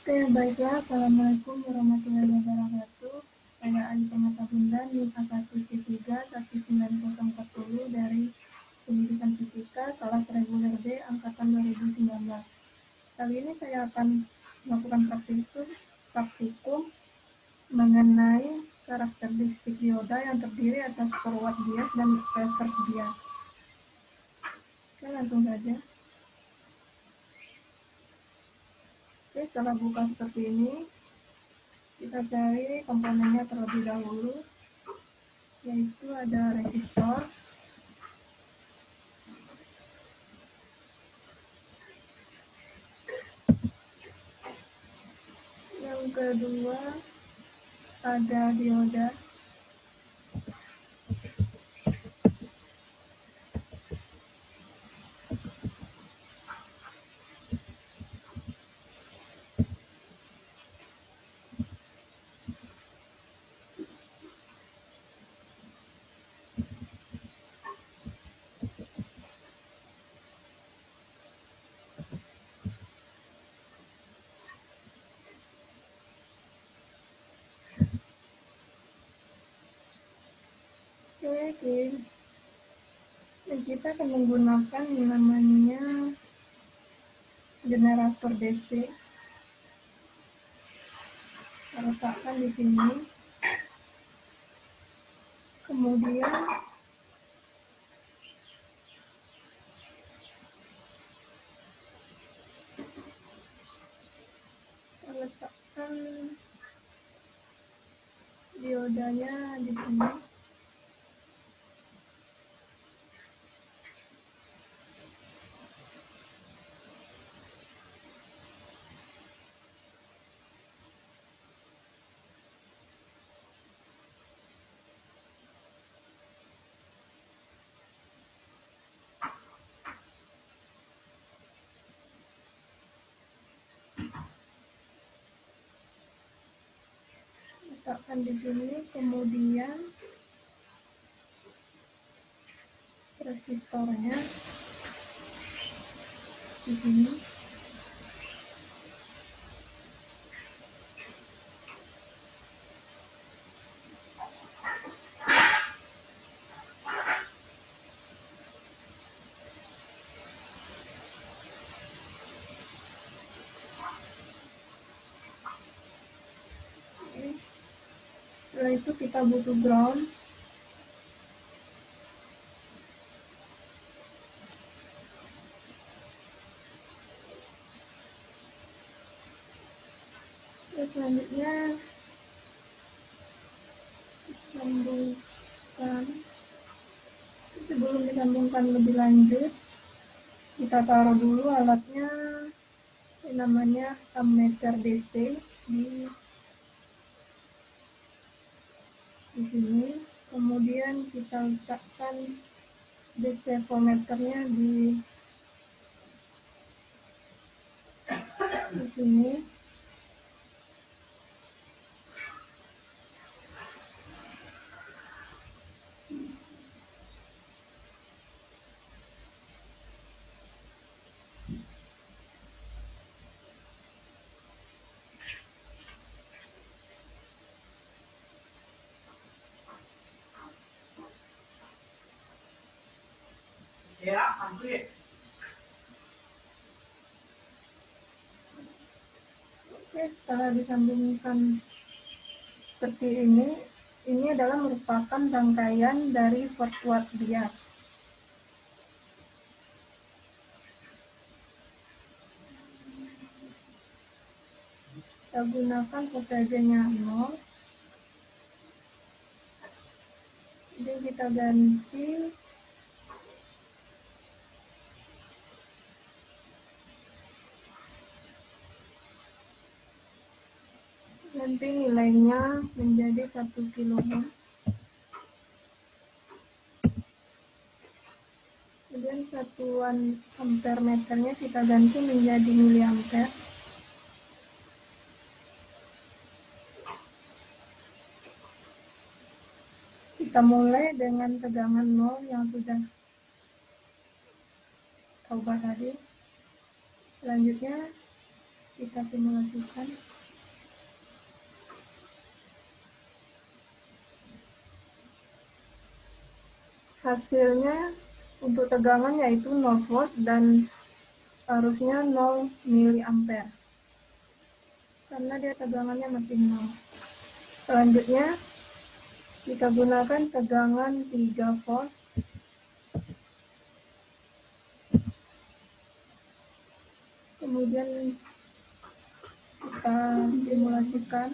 Oke, baiklah. Assalamualaikum warahmatullahi wabarakatuh. Saya Ali Pengetahuan MIPA 1C3 19040 dari Pendidikan Fisika kelas reguler B angkatan 2019. Kali ini saya akan melakukan praktikum mengenai karakteristik dioda yang terdiri atas forward bias dan reverse bias. Oke, langsung saja. Oke, setelah buka seperti ini, kita cari komponennya terlebih dahulu, yaitu ada resistor, yang kedua ada dioda, oke, dan kita akan menggunakan yang namanya generator DC. Kita letakkan di sini, kemudian kita letakkan diodanya di sini. Letakkan di sini, kemudian resistornya di sini. Setelah itu kita butuh ground. Terus selanjutnya disambungkan. Sebelum disambungkan lebih lanjut, kita taruh dulu alatnya, yang namanya ammeter DC di sini. Kemudian kita letakkan DC voltmeternya di sini. Oke, setelah disambungkan seperti ini adalah merupakan rangkaian dari forward bias. Kita gunakan voltasenya 0. Jadi kita ganti nilainya menjadi 1 kilo-ohm. Kemudian satuan ampere meternya kita ganti menjadi miliampere. Kita mulai dengan tegangan 0 yang sudah kita ubah tadi. Selanjutnya Kita simulasikan. Hasilnya untuk tegangan yaitu 0 volt dan arusnya 0 miliampere karena dia tegangannya masih 0. Selanjutnya kita gunakan tegangan 3 volt. Kemudian kita simulasikan.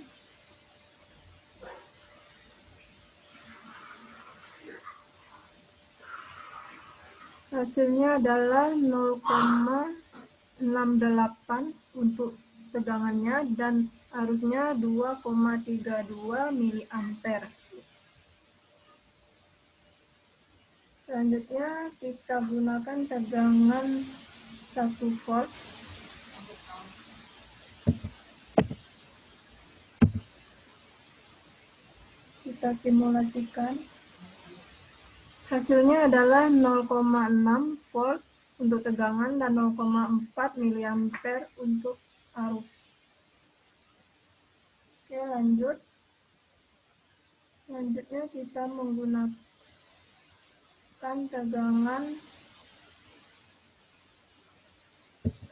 Hasilnya adalah 0,68 untuk tegangannya dan arusnya 2,32 miliampere. Selanjutnya kita gunakan tegangan 1 volt. Kita simulasikan. Hasilnya adalah 0,6 volt untuk tegangan dan 0,4 miliampere untuk arus. Oke, lanjut. Selanjutnya kita menggunakan tegangan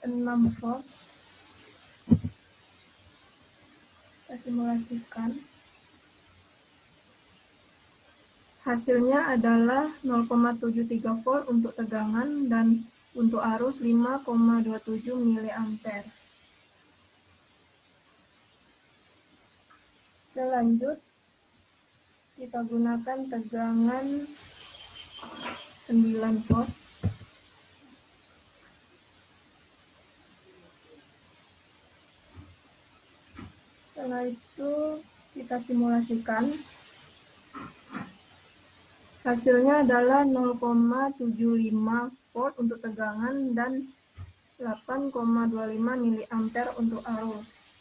6 volt. Kita simulasikan. Hasilnya adalah 0,73 volt untuk tegangan dan untuk arus 5,27 miliampere. Oke, lanjut. Kita gunakan tegangan 9 volt. Setelah itu kita simulasikan. Hasilnya adalah 0,75 volt untuk tegangan dan 8,25 miliampere untuk arus.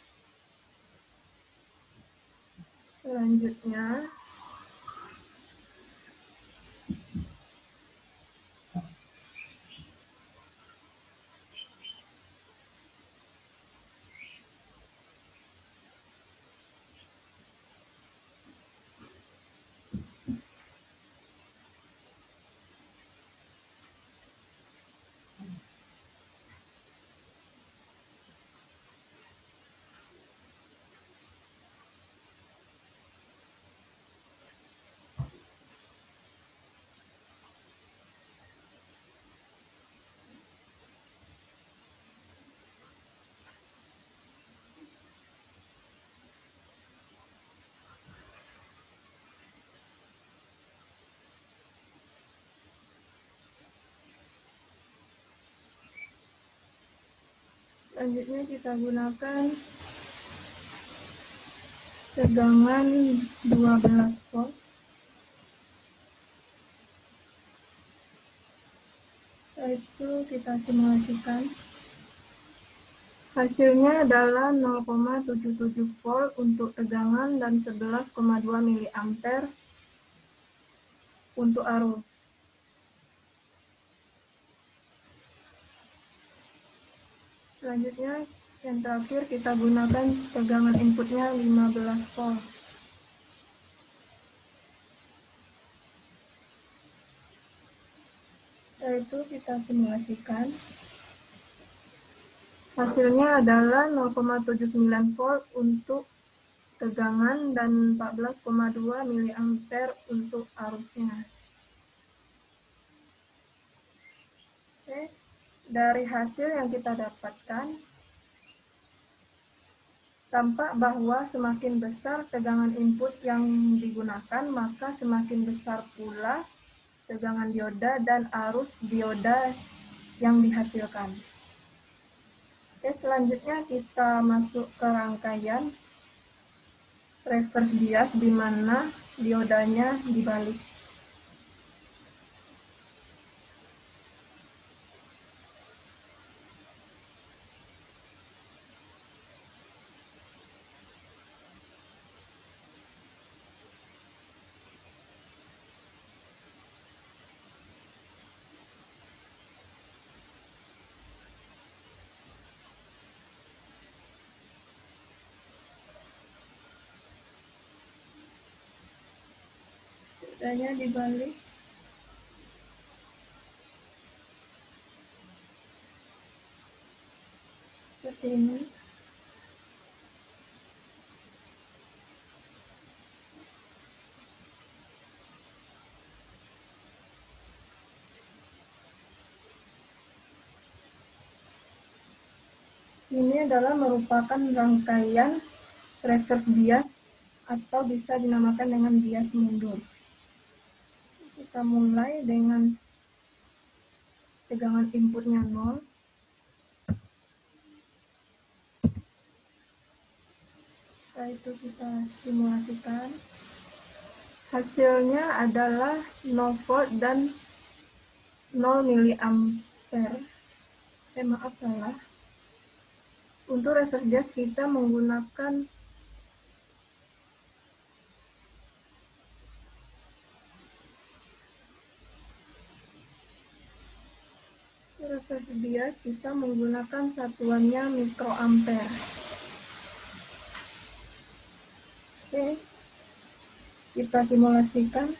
Selanjutnya kita gunakan tegangan 12 volt. Setelah itu kita simulasikan. Hasilnya adalah 0,77 volt untuk tegangan dan 11,2 miliampere untuk arus. Selanjutnya, yang terakhir kita gunakan tegangan inputnya 15 volt. Setelah itu kita simulasikan. Hasilnya adalah 0,79 volt untuk tegangan dan 14,2 miliampere untuk arusnya. Oke, dari hasil yang kita dapatkan, tampak bahwa semakin besar tegangan input yang digunakan, maka semakin besar pula tegangan dioda dan arus dioda yang dihasilkan. Oke, selanjutnya kita masuk ke rangkaian reverse bias di mana diodanya dibalik. Katanya dibalik. Seperti ini. Ini adalah merupakan rangkaian reverse bias atau bisa dinamakan dengan bias mundur. Kita mulai dengan tegangan inputnya 0. Setelah itu kita simulasikan. Hasilnya adalah 0 volt dan 0 miliampere. Maaf salah. Untuk reverse bias kita menggunakan satuannya mikroampere. Oke, kita simulasikan.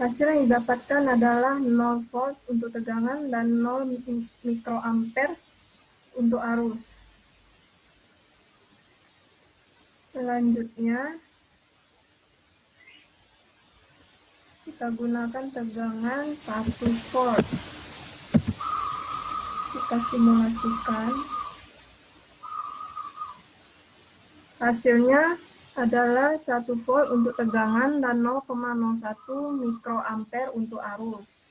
Hasil yang didapatkan adalah 0 volt untuk tegangan dan 0 mikroampere untuk arus. Selanjutnya, kita gunakan tegangan 1 volt. Kita simulasikan. Hasilnya adalah 1 volt untuk tegangan dan 0,01 mikroampere untuk arus.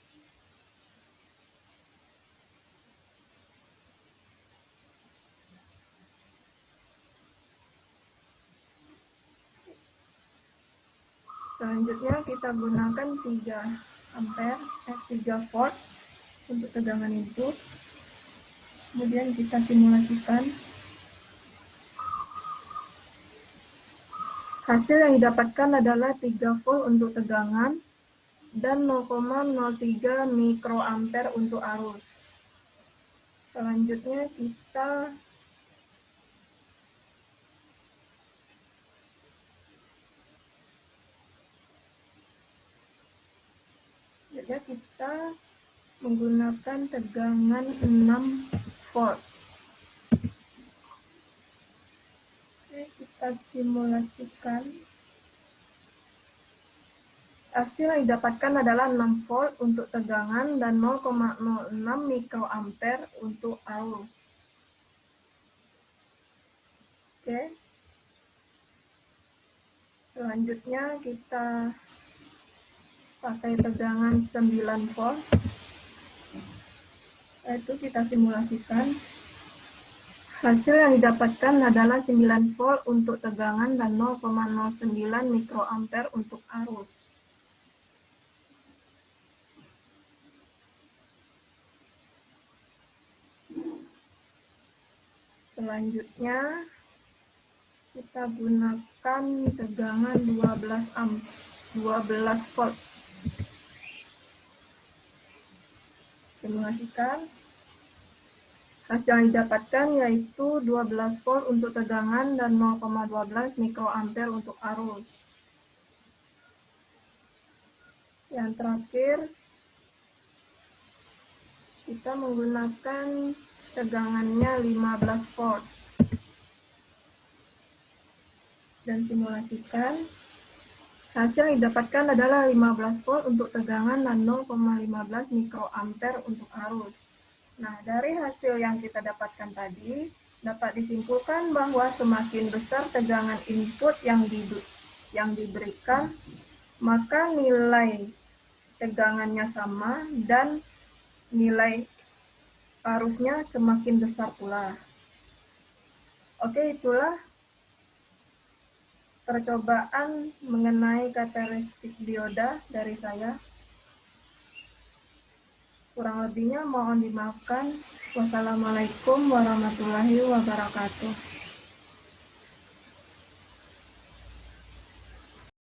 Selanjutnya kita gunakan 3 volt untuk tegangan input. Kemudian kita simulasikan. Hasil yang didapatkan adalah 3 volt untuk tegangan dan 0,03 mikroampere untuk arus. Selanjutnya kita menggunakan tegangan 6 volt. Oke, kita simulasikan. Hasil yang didapatkan adalah 6 volt untuk tegangan dan 0,06 mikroampere untuk arus. Oke. Selanjutnya kita pakai tegangan 9 volt. Setelah itu kita simulasikan. Hasil yang didapatkan adalah 9 volt untuk tegangan dan 0,09 mikroampere untuk arus. Selanjutnya kita gunakan tegangan 12 volt. Simulasikan. Hasil yang didapatkan yaitu 12 volt untuk tegangan dan 0,12 mikroampere untuk arus. Yang terakhir, kita menggunakan tegangannya 15 volt. Dan simulasikan. Hasil yang didapatkan adalah 15 volt untuk tegangan dan 0,15 mikroampere untuk arus. Nah, dari hasil yang kita dapatkan tadi, dapat disimpulkan bahwa semakin besar tegangan input yang diberikan, maka nilai tegangannya sama dan nilai arusnya semakin besar pula. Oke, itulah percobaan mengenai karakteristik dioda dari saya. Kurang lebihnya mohon dimaafkan. Wassalamualaikum warahmatullahi wabarakatuh.